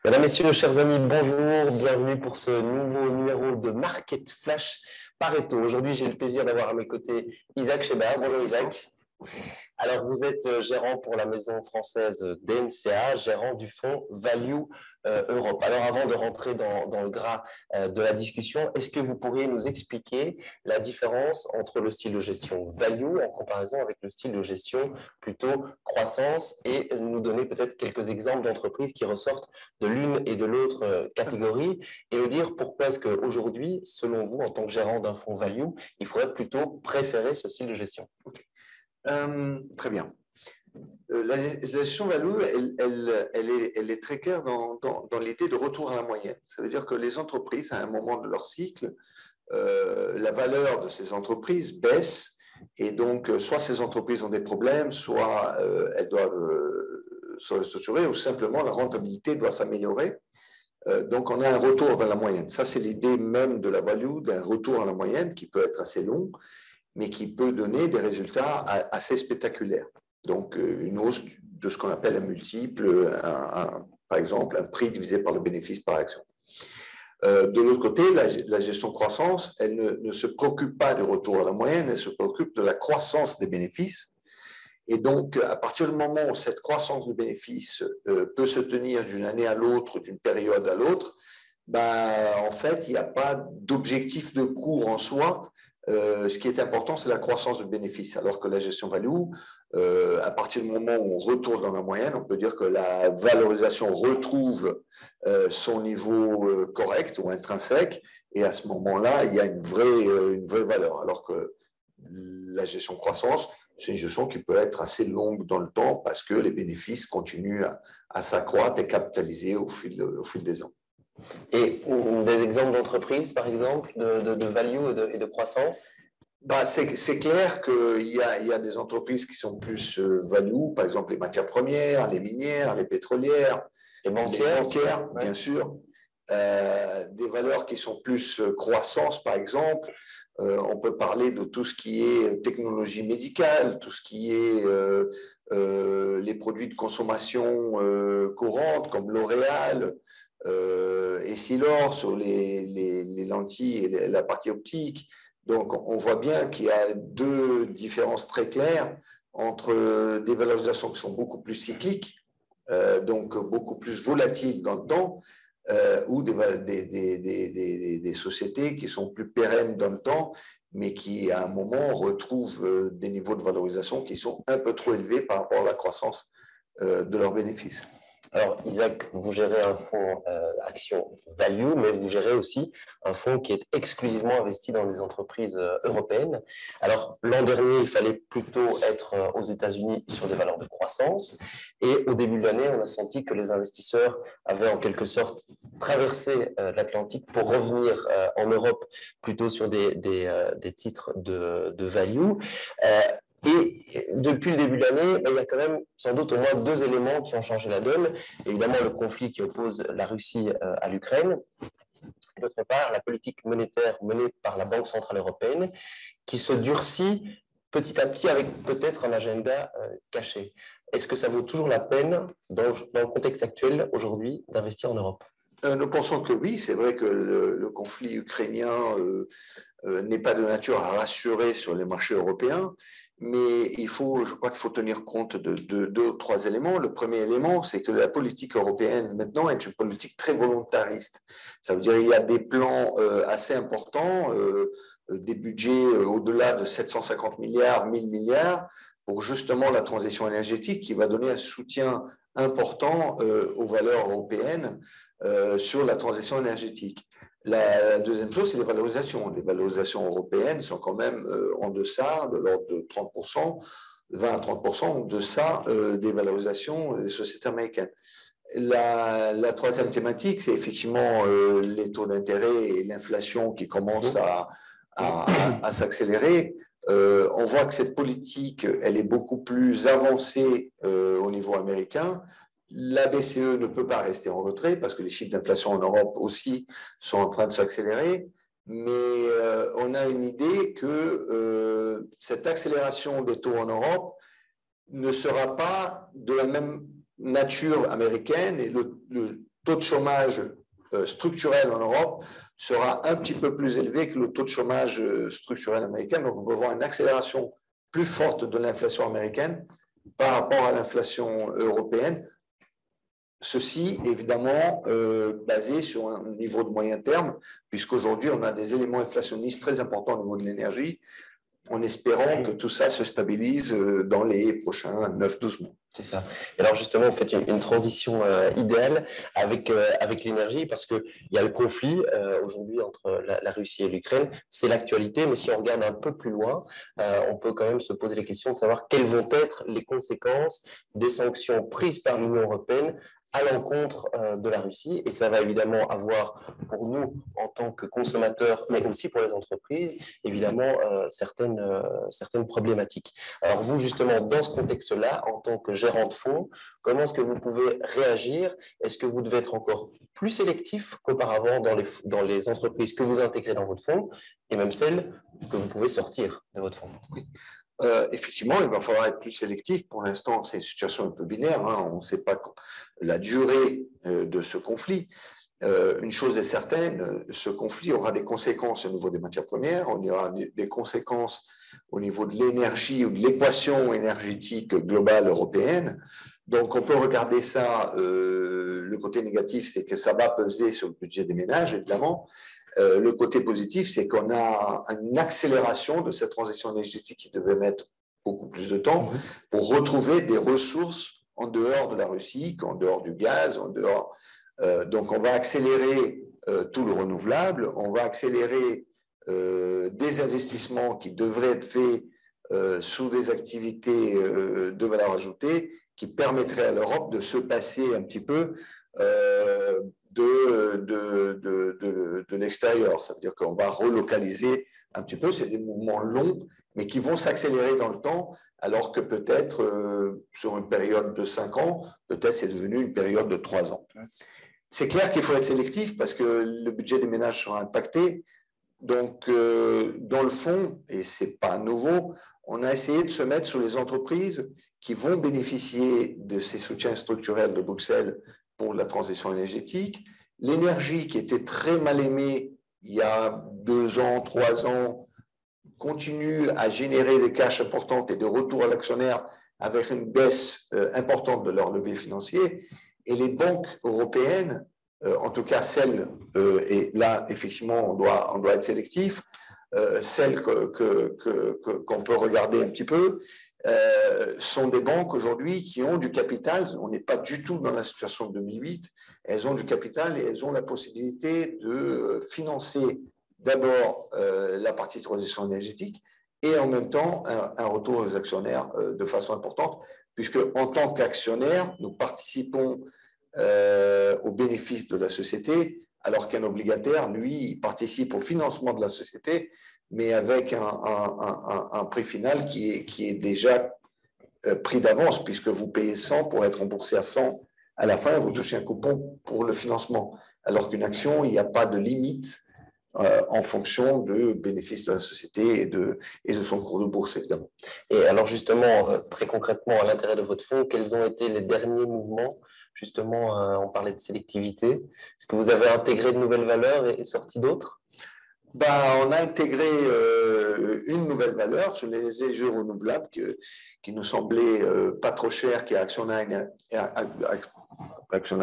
Mesdames, Messieurs, chers amis, bonjour, bienvenue pour ce nouveau numéro de Market Flash Pareto. Aujourd'hui, j'ai le plaisir d'avoir à mes côtés Isaac Cheber. Bonjour Isaac. Alors, vous êtes gérant pour la maison française DMCA, gérant du fonds Value Europe. Alors, avant de rentrer dans le gras de la discussion, est-ce que vous pourriez nous expliquer la différence entre le style de gestion Value en comparaison avec le style de gestion plutôt croissance et nous donner peut-être quelques exemples d'entreprises qui ressortent de l'une et de l'autre catégorie et nous dire pourquoi est-ce qu'aujourd'hui, selon vous, en tant que gérant d'un fonds Value, il faudrait plutôt préférer ce style de gestion? Okay. Très bien. La gestion value, elle est très claire dans l'idée de retour à la moyenne. Ça veut dire que les entreprises, à un moment de leur cycle, la valeur de ces entreprises baisse et donc soit ces entreprises ont des problèmes, soit elles doivent se restructurer ou simplement la rentabilité doit s'améliorer. Donc on a un retour vers la moyenne. Ça, c'est l'idée même de la value, d'un retour à la moyenne qui peut être assez long, mais qui peut donner des résultats assez spectaculaires. Donc, une hausse de ce qu'on appelle un multiple, par exemple, un prix divisé par le bénéfice par action. De l'autre côté, la gestion croissance, elle ne se préoccupe pas du retour à la moyenne, elle se préoccupe de la croissance des bénéfices. Et donc, à partir du moment où cette croissance de bénéfices peut se tenir d'une année à l'autre, d'une période à l'autre, en fait, il n'y a pas d'objectif de cours en soi. Ce qui est important, c'est la croissance de bénéfices. Alors que la gestion value, à partir du moment où on retourne dans la moyenne, on peut dire que la valorisation retrouve son niveau correct ou intrinsèque. Et à ce moment-là, il y a une vraie valeur. Alors que la gestion croissance, c'est une gestion qui peut être assez longue dans le temps parce que les bénéfices continuent à s'accroître et capitaliser au fil des ans. Et des exemples d'entreprises, par exemple, de value et de croissance? C'est clair qu'il y a des entreprises qui sont plus value, par exemple les matières premières, les minières, les pétrolières, les bancaires, ouais. Bien sûr. Des valeurs qui sont plus croissance, par exemple. On peut parler de tout ce qui est technologie médicale, tout ce qui est les produits de consommation courante, comme L'Oréal, Essilor sur les lentilles et la partie optique. Donc, on voit bien qu'il y a deux différences très claires entre des valorisations qui sont beaucoup plus cycliques, donc beaucoup plus volatiles dans le temps, ou des sociétés qui sont plus pérennes dans le temps, mais qui, à un moment, retrouvent des niveaux de valorisation qui sont un peu trop élevés par rapport à la croissance de leurs bénéfices. Alors, Isaac, vous gérez un fonds Action Value, mais vous gérez aussi un fonds qui est exclusivement investi dans les entreprises européennes. Alors, l'an dernier, il fallait plutôt être aux États-Unis sur des valeurs de croissance. Et au début de l'année, on a senti que les investisseurs avaient en quelque sorte traversé l'Atlantique pour revenir en Europe plutôt sur des titres de value. Et depuis le début de l'année, il y a quand même sans doute au moins deux éléments qui ont changé la donne. Évidemment, le conflit qui oppose la Russie à l'Ukraine. D'autre part, la politique monétaire menée par la Banque centrale européenne qui se durcit petit à petit avec peut-être un agenda caché. Est-ce que ça vaut toujours la peine, dans le contexte actuel aujourd'hui, d'investir en Europe? Nous pensons que oui, c'est vrai que le conflit ukrainien n'est pas de nature à rassurer sur les marchés européens, mais je crois qu'il faut tenir compte de deux ou trois éléments. Le premier élément, c'est que la politique européenne maintenant est une politique très volontariste. Ça veut dire qu'il y a des plans assez importants, des budgets au-delà de 750 milliards, 1000 milliards, pour justement la transition énergétique qui va donner un soutien important aux valeurs européennes sur la transition énergétique. La deuxième chose, c'est les valorisations. Les valorisations européennes sont quand même en deçà, de l'ordre de 30%, 20 à 30% en deçà des valorisations des sociétés américaines. La troisième thématique, c'est effectivement les taux d'intérêt et l'inflation qui commencent à s'accélérer. On voit que cette politique, elle est beaucoup plus avancée au niveau américain. La BCE ne peut pas rester en retrait parce que les chiffres d'inflation en Europe aussi sont en train de s'accélérer. Mais on a une idée que cette accélération des taux en Europe ne sera pas de la même nature américaine et taux de chômage structurel en Europe sera un petit peu plus élevé que le taux de chômage structurel américain. Donc, on peut voir une accélération plus forte de l'inflation américaine par rapport à l'inflation européenne. Ceci, évidemment, basé sur un niveau de moyen terme, puisqu'aujourd'hui, on a des éléments inflationnistes très importants au niveau de l'énergie, en espérant que tout ça se stabilise dans les prochains 9-12 mois. C'est ça. Et alors justement, vous faites une transition idéale avec l'énergie parce qu'il y a le conflit aujourd'hui entre la Russie et l'Ukraine. C'est l'actualité, mais si on regarde un peu plus loin, on peut quand même se poser la question de savoir quelles vont être les conséquences des sanctions prises par l'Union européenne à l'encontre de la Russie. Et ça va évidemment avoir pour nous, en tant que consommateurs, mais aussi pour les entreprises, évidemment, certaines problématiques. Alors vous, justement, dans ce contexte-là, en tant que gérant de fonds, comment est-ce que vous pouvez réagir? Est-ce que vous devez être encore plus sélectif qu'auparavant dans les entreprises que vous intégrez dans votre fonds et même celles que vous pouvez sortir de votre fonds? Oui. Effectivement, il va falloir être plus sélectif. Pour l'instant, c'est une situation un peu binaire. On ne sait pas la durée de ce conflit. Une chose est certaine, ce conflit aura des conséquences au niveau des matières premières, on aura des conséquences au niveau de l'énergie ou de l'équation énergétique globale européenne. Donc, on peut regarder ça, le côté négatif, c'est que ça va peser sur le budget des ménages, évidemment. Le côté positif, c'est qu'on a une accélération de cette transition énergétique qui devait mettre beaucoup plus de temps pour retrouver des ressources en dehors de la Russie, en dehors du gaz, en dehors. Donc, on va accélérer tout le renouvelable, on va accélérer des investissements qui devraient être faits sous des activités de valeur ajoutée qui permettraient à l'Europe de se passer un petit peu de l'extérieur. Ça veut dire qu'on va relocaliser un petit peu. C'est des mouvements longs, mais qui vont s'accélérer dans le temps, alors que peut-être sur une période de 5 ans, peut-être c'est devenu une période de 3 ans. C'est clair qu'il faut être sélectif parce que le budget des ménages sera impacté. Donc, dans le fond, et ce n'est pas nouveau, on a essayé de se mettre sur les entreprises qui vont bénéficier de ces soutiens structurels de Bruxelles pour la transition énergétique. L'énergie qui était très mal aimée il y a 2 ans, 3 ans, continue à générer des cash importantes et de retour à l'actionnaire avec une baisse importante de leur levier financier. Et les banques européennes, en tout cas celles, et là effectivement on doit être sélectif, celles qu'on peut regarder un petit peu, sont des banques aujourd'hui qui ont du capital. On n'est pas du tout dans la situation de 2008. Elles ont du capital et elles ont la possibilité de financer d'abord la partie transition énergétique et en même temps un retour aux actionnaires de façon importante, puisque en tant qu'actionnaire, nous participons aux bénéfices de la société, alors qu'un obligataire, lui, il participe au financement de la société, mais avec un prix final qui est déjà pris d'avance, puisque vous payez 100 pour être remboursé à 100 à la fin, vous touchez un coupon pour le financement, alors qu'une action, il n'y a pas de limite en fonction de bénéfices de la société et de son cours de bourse, évidemment. Et alors justement, très concrètement, à l'intérieur de votre fonds, quels ont été les derniers mouvements? Justement, on parlait de sélectivité. Est-ce que vous avez intégré de nouvelles valeurs et sorti d'autres? On a intégré une nouvelle valeur sur les énergies renouvelables qui nous semblait pas trop cher, qui est Acciona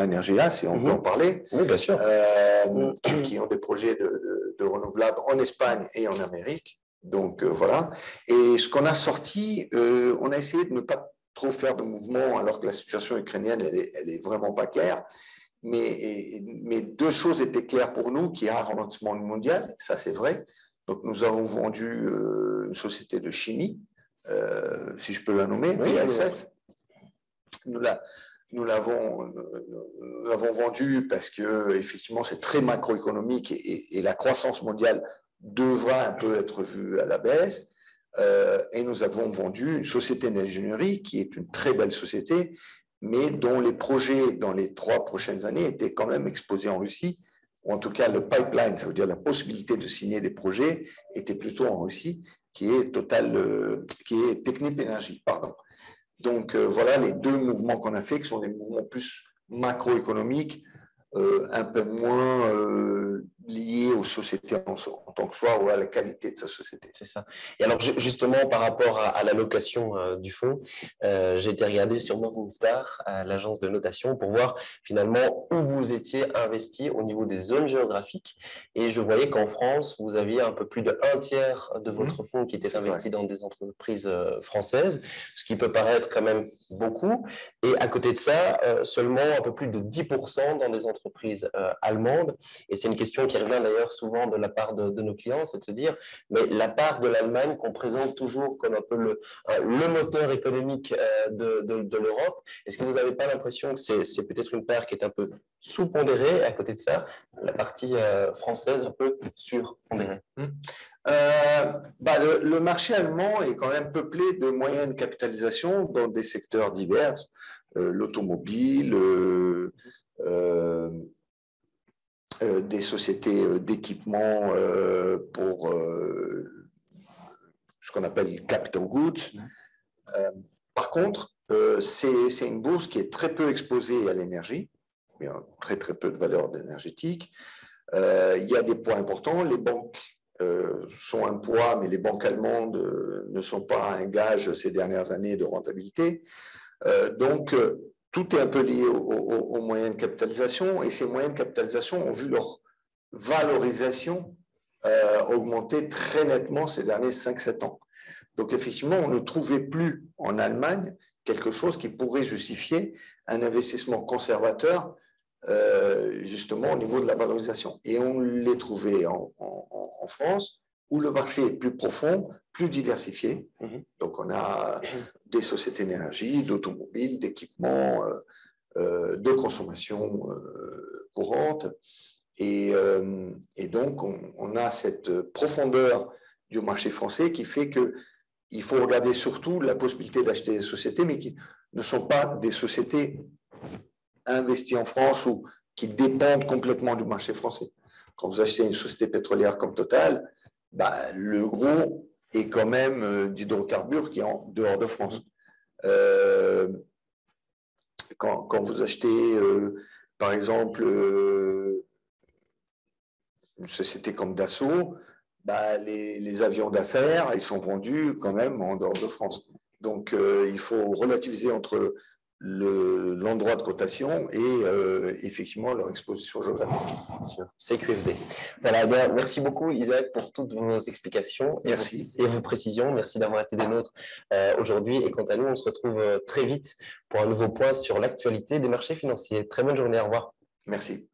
Energia, si on peut en parler. Oui, bien sûr. Qui ont des projets de renouvelables en Espagne et en Amérique. Donc voilà. Et ce qu'on a sorti, on a essayé de ne pas trop faire de mouvements alors que la situation ukrainienne, elle est vraiment pas claire. Mais 2 choses étaient claires pour nous, qu'il y a un ralentissement mondial, ça c'est vrai. Donc nous avons vendu une société de chimie, si je peux la nommer, BASF. Nous l'avons vendu parce que effectivement c'est très macroéconomique et la croissance mondiale devra un peu être vue à la baisse. Et nous avons vendu une société d'ingénierie qui est une très belle société, mais dont les projets dans les 3 prochaines années étaient quand même exposés en Russie, ou en tout cas le pipeline, ça veut dire la possibilité de signer des projets, était plutôt en Russie, qui est Technip Energies, pardon. Donc voilà les 2 mouvements qu'on a fait, qui sont des mouvements plus macroéconomiques, un peu moins lié aux sociétés en tant que soi ou à la qualité de sa société. C'est ça. Et alors, justement, par rapport à l'allocation du fonds, j'ai été regarder sur Morningstar, l'agence de notation, pour voir finalement où vous étiez investi au niveau des zones géographiques. Et je voyais qu'en France, vous aviez un peu plus de 1/3 de votre fonds qui était investi dans des entreprises françaises, ce qui peut paraître quand même beaucoup. Et à côté de ça, seulement un peu plus de 10% dans des entreprises allemandes. Et c'est une question qui revient d'ailleurs souvent de la part de nos clients, c'est de se dire, mais la part de l'Allemagne qu'on présente toujours comme un peu le moteur économique de l'Europe, est-ce que vous n'avez pas l'impression que c'est peut-être une part qui est un peu sous-pondérée, et à côté de ça, la partie française un peu sur-pondérée? Le marché allemand est quand même peuplé de moyennes capitalisations dans des secteurs divers, l'automobile, des sociétés d'équipement pour ce qu'on appelle capital goods. Par contre, c'est une bourse qui est très peu exposée à l'énergie. Il y a très très peu de valeur énergétique. Il y a des points importants. Les banques sont un poids, mais les banques allemandes ne sont pas un gage ces dernières années de rentabilité. Donc, tout est un peu lié aux moyennes de capitalisation, et ces moyennes de capitalisation ont vu leur valorisation augmenter très nettement ces derniers 5-7 ans. Donc, effectivement, on ne trouvait plus en Allemagne quelque chose qui pourrait justifier un investissement conservateur justement au niveau de la valorisation. Et on les trouvait en France, où le marché est plus profond, plus diversifié. Donc, on a des sociétés d'énergie, d'automobiles, d'équipements, de consommation courante. Et donc, on a cette profondeur du marché français qui fait qu'il faut regarder surtout la possibilité d'acheter des sociétés, mais qui ne sont pas des sociétés investies en France ou qui dépendent complètement du marché français. Quand vous achetez une société pétrolière comme Total, le gros est quand même d'hydrocarbures qui est en dehors de France. Quand vous achetez, par exemple, une société comme Dassault, les avions d'affaires, ils sont vendus quand même en dehors de France. Donc, il faut relativiser entre l'endroit de cotation et effectivement leur exposition géographique. CQFD. Voilà, bien, merci beaucoup Isaac pour toutes vos explications et vos précisions. Merci d'avoir été des nôtres aujourd'hui. Et quant à nous, on se retrouve très vite pour un nouveau point sur l'actualité des marchés financiers. Très bonne journée, au revoir. Merci.